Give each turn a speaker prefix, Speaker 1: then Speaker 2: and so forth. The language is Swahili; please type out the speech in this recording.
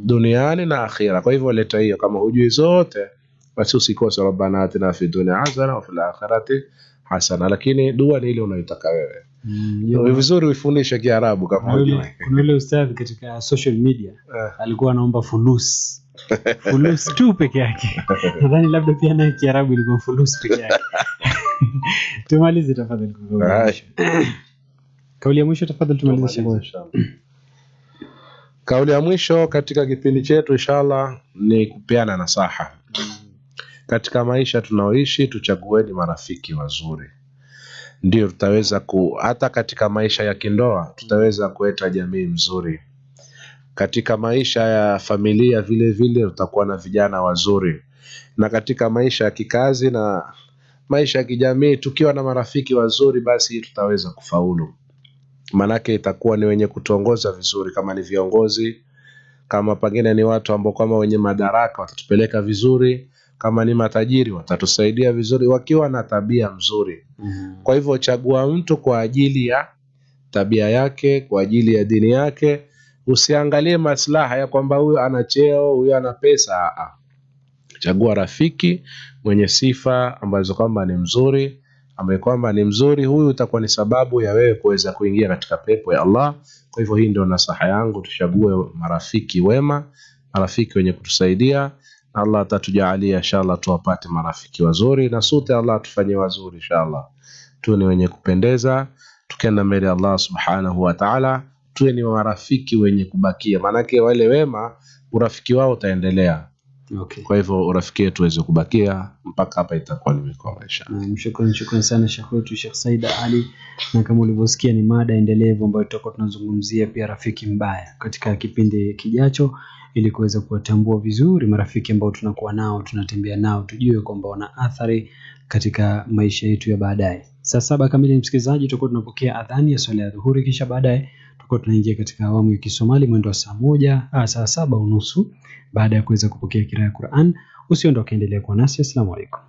Speaker 1: duniani na akhira. Kwa hivyo leta hiyo, kama hujui zote basi usikose rabbana atina fi dunya hasana wa fil akhirati hasana, lakini dua ni ile unayotaka wewe. Ni vizuri uifundishe Kiarabu kama hujui.
Speaker 2: Kuna yule ustadhi katika social media alikuwa anaomba fulus. Fulus tu peke yake. Nadhani labda pia na Kiarabu ilikuwa fulus peke yake. Tumalize tafadhali. Kauli ya mwisho tafadhali tumalize.
Speaker 1: Kauli ya mwisho katika kipindi chetu inshallah ni kupeana nasaha. Katika maisha tunaoishi tuchagueni marafiki wazuri. Ndio tutaweza hata katika maisha ya kindoa tutaweza kuleta jamii mzuri. Katika maisha ya familia vile vile tutakuwa na vijana wazuri. Na katika maisha ya kikazi na maisha ya kijamii tukiwa na marafiki wazuri basi tutaweza kufaulu. Manake itakuwa ni wenye kutuongoza vizuri, kama ni viongozi, kama pengine ni watu ambao kama wenye madaraka watatupeleka vizuri, kama ni matajiri watatusaidia vizuri wakiwa na tabia mzuri. Kwa hivyo chagua mtu kwa ajili ya tabia yake, kwa ajili ya dini yake. Usiangalie maslaha ya kwamba huyu ana cheo, huyu ana pesa. Chagua rafiki mwenye sifa ambazo kwamba ni mzuri, ambaye kwamba ni mzuri, huyu utakuwa ni sababu ya wewe kuweza kuingia katika pepo ya Allah. Kwa hivyo hii ndio nasaha yangu, tuchague marafiki wema, marafiki wenye kutusaidia. Allah atatujalia inshallah tuwapate marafiki wazuri, na sote Allah atufanyie wazuri inshallah. Tuwe ni wenye kupendeza, tukienda mbele Allah subhanahu wa ta'ala, tuwe ni marafiki wenye kubakia. Manake wale wema urafiki wao utaendelea. Kwa hivyo urafiki wetu uweze kubakia mpaka hapa itakuwa nimekuwa maisha.
Speaker 2: Shukrani sana Sheikh wetu Sheikh Said Ali, na kama ulivyosikia ni mada endelevu ambayo tutakuwa tunazungumzia pia rafiki mbaya katika kipindi kijacho, ili kuweza kuwatambua vizuri marafiki ambao tunakuwa nao, tunatembea nao, tujue kwamba wana athari katika maisha yetu ya baadaye. Saa 7 kamili msikilizaji, tutakuwa tunapokea adhani ya swala ya dhuhuri, kisha baadaye tutakuwa tunaingia katika awamu ya Kisomali mwendo wa saa 7:30 baada ya kuweza kupokea kiraa ya Qur'an. Usiondoke, endelea kuwa nasi. Asalamu alaykum.